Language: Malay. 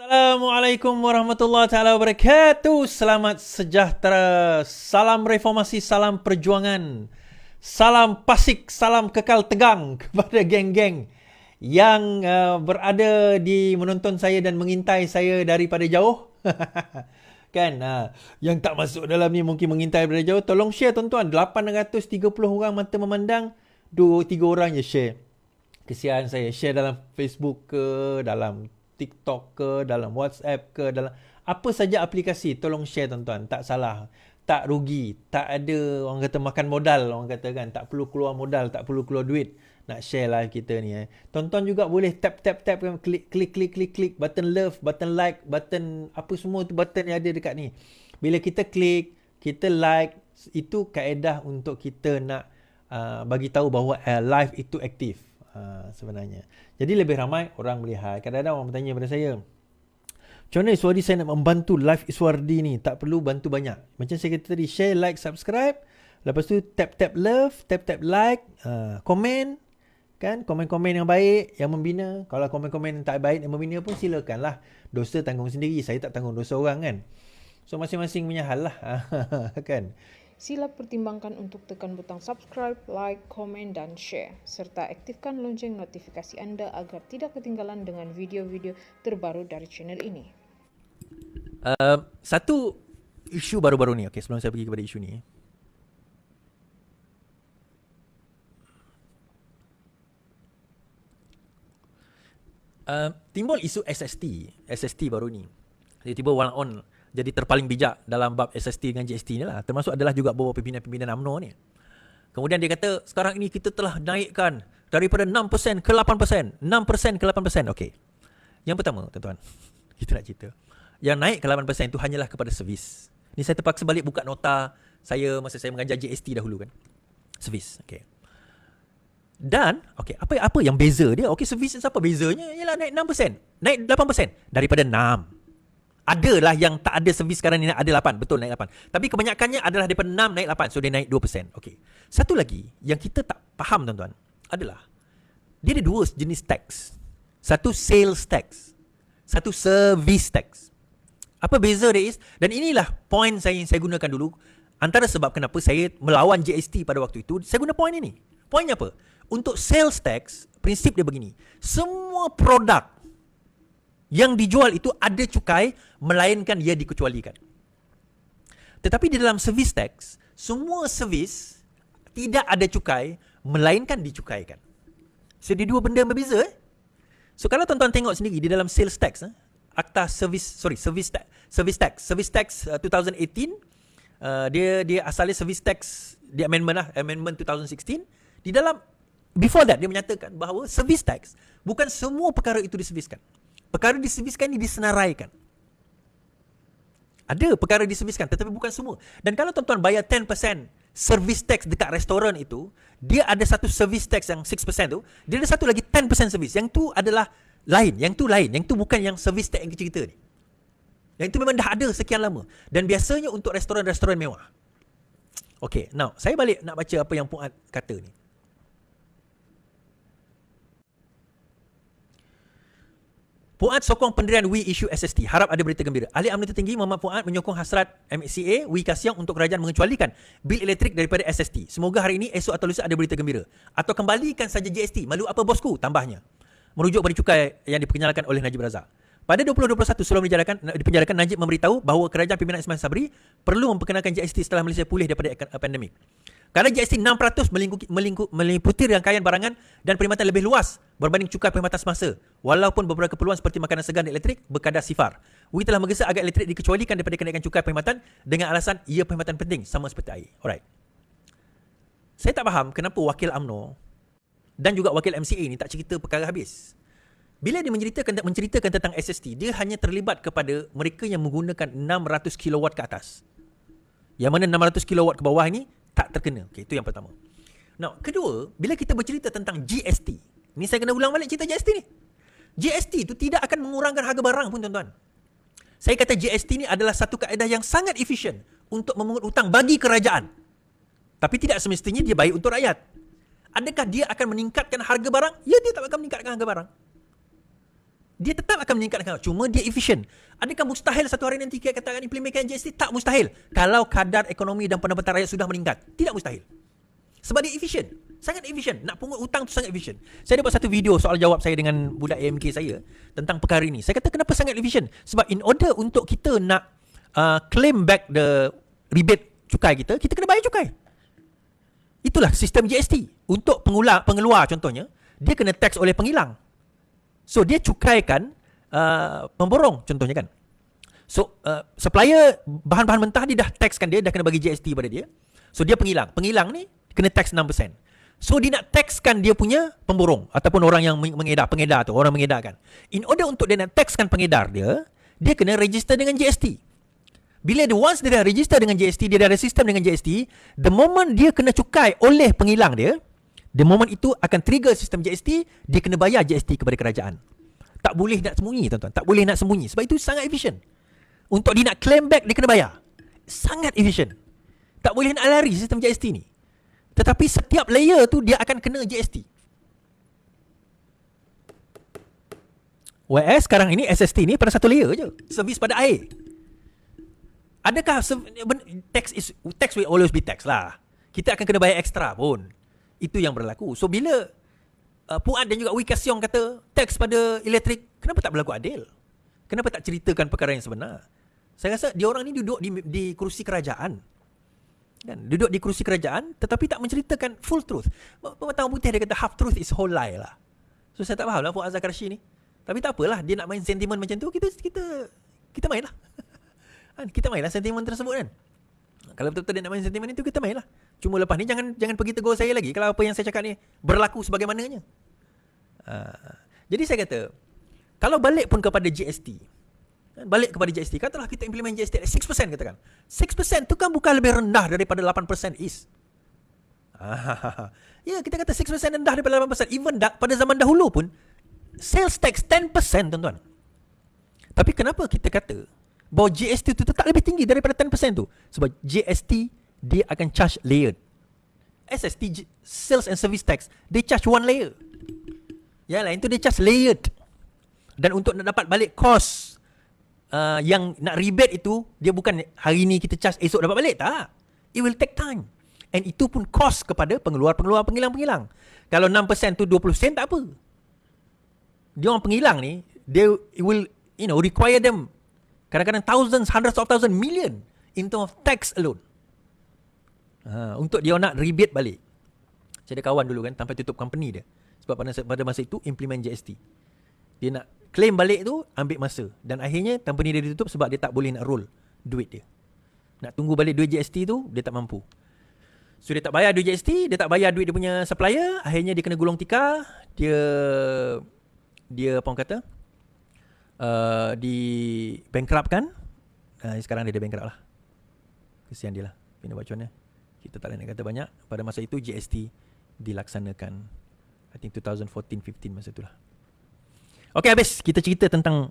Assalamualaikum warahmatullahi taala wabarakatuh. Selamat sejahtera. Salam reformasi, salam perjuangan. Salam pasik, salam kekal tegang kepada geng-geng yang berada di menonton saya dan mengintai saya daripada jauh. Kan, yang tak masuk dalam ni mungkin mengintai daripada jauh. Tolong share tuan-tuan. 830 orang mata memandang, 2-3 orang je share. Kesian saya. Share dalam Facebook ke, dalam TikTok ke, dalam WhatsApp ke, dalam apa saja aplikasi, tolong share tuan-tuan. Tak salah, tak rugi, tak ada orang kata makan modal, orang kata kan, tak perlu keluar modal, tak perlu keluar duit nak share live kita ni. Tuan-tuan juga boleh tap kan, klik button love, button like, button apa semua tu button yang ada dekat ni. Bila kita klik, kita like, itu kaedah untuk kita nak bagi tahu bahawa live itu aktif. Sebenarnya. Jadi lebih ramai orang melihat. Kadang-kadang orang bertanya kepada saya, macam mana Iswardi saya nak membantu live Iswardi ni? Tak perlu bantu banyak. Macam saya kata tadi, share, like, subscribe. Lepas tu tap love, tap like, komen. Kan? Komen-komen yang baik, yang membina. Kalau komen-komen yang tak baik, yang membina pun silakanlah. Dosa tanggung sendiri. Saya tak tanggung dosa orang kan. So masing-masing punya hal lah. Kan? Sila pertimbangkan untuk tekan butang subscribe, like, komen dan share. Serta aktifkan lonceng notifikasi anda agar tidak ketinggalan dengan video-video terbaru dari channel ini. Satu isu baru-baru ni. Okay, sebelum saya pergi kepada isu ni. Timbul isu SST baru ni. Tiba-tiba one on jadi terpaling bijak dalam bab SST dengan GST ni lah. Termasuk adalah juga beberapa pimpinan-pimpinan UMNO ni. Kemudian dia kata, sekarang ini kita telah naikkan daripada 6% ke 8%. 6% ke 8%. Okey. Yang pertama, tuan-tuan. Kita nak cerita. Yang naik ke 8% itu hanyalah kepada servis. Ni saya terpaksa balik buka nota saya masa saya mengajar GST dahulu kan. Servis. Okey. Dan, okey, apa yang beza dia? Okey, servis apa bezanya? Ialah naik 6%. Naik 8%. Daripada 6%. Adalah yang tak ada servis sekarang ni ada 8. Betul, naik 8. Tapi kebanyakannya adalah daripada 6 naik 8. So dia naik 2%. Okey. Satu lagi yang kita tak faham tuan-tuan adalah dia ada dua jenis tax. Satu sales tax, satu service tax. Apa beza dia is? Dan inilah point saya gunakan dulu. Antara sebab kenapa saya melawan GST pada waktu itu, saya guna point ini. Poinnya apa? Untuk sales tax, prinsip dia begini. Semua produk yang dijual itu ada cukai, melainkan ia dikecualikan. Tetapi di dalam service tax, semua servis tidak ada cukai, melainkan dicukaikan. So, dia dua benda yang berbeza. So, kalau tuan-tuan tengok sendiri di dalam sales tax, Akta Service Tax 2018, dia asalnya service tax, di amendment 2016. Di dalam, before that, dia menyatakan bahawa service tax, bukan semua perkara itu diserviskan. Perkara diserviskan ini disenaraikan. Ada perkara diserviskan tetapi bukan semua. Dan kalau tuan-tuan bayar 10% service tax dekat restoran itu, dia ada satu service tax yang 6% tu, dia ada satu lagi 10% service. Yang tu adalah lain, yang tu lain. Yang tu bukan yang service tax yang kita ni. Yang itu memang dah ada sekian lama. Dan biasanya untuk restoran-restoran mewah. Okay, now saya balik nak baca apa yang Fuad kata ni. Fuad sokong pendirian WE issue SST. Harap ada berita gembira. Ahli UMNO tertinggi Muhammad Fuad menyokong hasrat MCA WE Kasiang untuk kerajaan mengecualikan bil elektrik daripada SST. Semoga hari ini, esok atau lusa ada berita gembira. Atau kembalikan saja GST. Malu apa bosku? Tambahnya. Merujuk pada cukai yang diperkenalkan oleh Najib Razak. Pada 2021 sebelum dipenjarakan, Najib memberitahu bahawa kerajaan pimpinan Ismail Sabri perlu memperkenalkan GST setelah Malaysia pulih daripada pandemik. Kadar GST 6% meliputi rangkaian barangan dan perkhidmatan lebih luas berbanding cukai perkhidmatan semasa. Walaupun beberapa keperluan seperti makanan segar dan elektrik berkadar sifar. WE telah menggesa agar elektrik dikecualikan daripada kenaikan cukai perkhidmatan dengan alasan ia perkhidmatan penting sama seperti air. Alright. Saya tak faham kenapa wakil UMNO dan juga wakil MCA ni tak cerita perkara habis. Bila dia menceritakan tentang SST, dia hanya terlibat kepada mereka yang menggunakan 600 kW ke atas. Yang mana 600 kW ke bawah ni tak terkena. Okay, itu yang pertama. Now, kedua, bila kita bercerita tentang GST, ni saya kena ulang balik cerita GST ni. GST itu tidak akan mengurangkan harga barang pun tuan-tuan. Saya kata GST ni adalah satu kaedah yang sangat efisien untuk memungut hutang bagi kerajaan. Tapi tidak semestinya dia baik untuk rakyat. Adakah dia akan meningkatkan harga barang? Ya, dia tak akan meningkatkan harga barang. Dia tetap akan meningkatkan. Cuma dia efisien. Adakah mustahil satu hari nanti kita katakan implementkan GST? Tak mustahil. Kalau kadar ekonomi dan pendapatan rakyat sudah meningkat. Tidak mustahil. Sebab dia efisien. Sangat efisien. Nak pungut hutang tu sangat efisien. Saya dapat satu video soal jawab saya dengan budak AMK saya tentang perkara ini. Saya kata kenapa sangat efisien? Sebab in order untuk kita nak claim back the rebate cukai kita kena bayar cukai. Itulah sistem GST. Untuk pengeluar contohnya, dia kena tax oleh penghilang. So dia cukaikan pemborong contohnya kan. So supplier bahan-bahan mentah dia dah taxkan dia, dah kena bagi GST pada dia. So dia penghilang. Penghilang ni kena tax 6%. So dia nak taxkan dia punya pemborong ataupun orang yang pengedar tu, orang mengedarkan. In order untuk dia nak taxkan pengedar dia kena register dengan GST. Bila once dia dah register dengan GST, dia dah ada sistem dengan GST, the moment dia kena cukai oleh penghilang dia, the moment itu akan trigger sistem GST, dia kena bayar GST kepada kerajaan. Tak boleh nak sembunyi tuan-tuan, tak boleh nak sembunyi. Sebab itu sangat efisien. Untuk dia nak claim back, dia kena bayar. Sangat efisien. Tak boleh nak lari sistem GST ni. Tetapi setiap layer tu dia akan kena GST. Whereas sekarang ini SST ni pada satu layer je. Servis pada air. Adakah tax will always be tax lah. Kita akan kena bayar ekstra pun. Itu yang berlaku. So bila Puan dan juga Wee Ka Siong kata tax pada elektrik, kenapa tak berlaku adil? Kenapa tak ceritakan perkara yang sebenar? Saya rasa dia orang ni duduk di kursi kerajaan. Kan? Duduk di kursi kerajaan tetapi tak menceritakan full truth. Pematang putih dia kata half truth is whole lie lah. So saya tak faham lah Fuad Zakarishi ni. Tapi tak apalah, dia nak main sentimen macam tu, kita main lah. Kita main lah sentimen tersebut kan. Kalau betul-betul dia nak main sentimen itu, kita main lah. Cuma lepas ni jangan pergi tegur saya lagi kalau apa yang saya cakap ni berlaku sebagaimananya. Jadi saya kata, kalau balik pun kepada GST, katalah kita implement GST at 6% katakan. 6% tu kan bukan lebih rendah daripada 8% is. Ya, kita kata 6% rendah daripada 8%. Even pada zaman dahulu pun, sales tax 10% tuan-tuan. Tapi kenapa kita kata bahawa GST tu tak lebih tinggi daripada 10% tu? Sebab GST dia akan charge layered. SST, Sales and Service Tax, dia charge one layer. Yang lain tu dia charge layered. Dan untuk nak dapat balik cost yang nak rebate itu, dia bukan hari ni kita charge, esok dapat balik. Tak. It will take time. And itu pun cost kepada pengeluar-pengeluar penghilang-penghilang. Kalau 6% tu 20 sen tak apa. Dia orang penghilang ni, they will require them kadang-kadang thousands, hundreds of thousands, million in terms of tax alone. Untuk dia nak rebate balik. Saya ada kawan dulu kan, sampai tutup company dia. Sebab pada masa itu implement GST. Dia nak claim balik tu, ambil masa. Dan akhirnya company dia ditutup sebab dia tak boleh nak roll duit dia. Nak tunggu balik duit GST tu, dia tak mampu. So dia tak bayar duit GST, dia tak bayar duit dia punya supplier, akhirnya dia kena gulung tikar, dia apa orang kata, di bankruptkan. Sekarang dia dah bankrupt lah. Kesian dia lah. Pindah bacuannya. Kita tak nak kata banyak. Pada masa itu GST dilaksanakan. I think 2014-15 masa itulah. Okay, habis kita cerita tentang